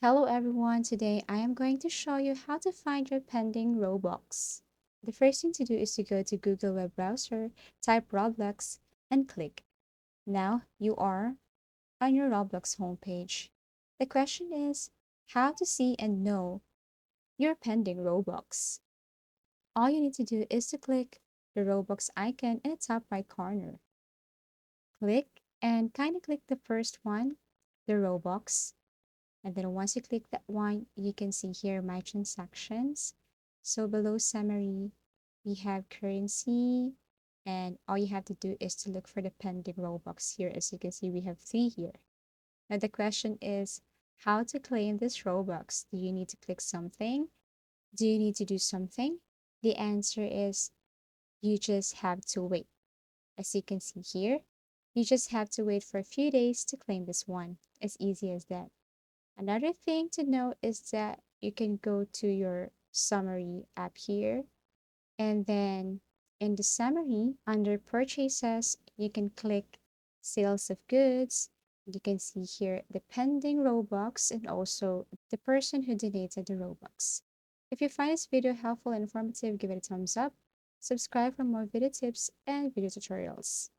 Hello everyone, today I am going to show you how to find your pending Robux. The first thing to do is to go to Google web browser, type Roblox, and click. Now you are on your Roblox homepage. The question is how to see and know your pending Robux. All you need to do is to click the Robux icon in the top right corner. Click and kind of click the first one, the Robux. And then once you click that one, you can see here my transactions. So below summary, we have currency, and all you have to do is to look for the pending Robux here. As you can see, we have three here. Now the question is how to claim this Robux. Do you need to click something? Do you need to do something? The answer is you just have to wait. As you can see here, you just have to wait for a few days to claim this one. As easy as that. Another thing to note is that you can go to your summary app here, and then in the summary under purchases, you can click sales of goods. You can see here the pending Robux and also the person who donated the Robux. If you find this video helpful and informative, give it a thumbs up. Subscribe for more video tips and video tutorials.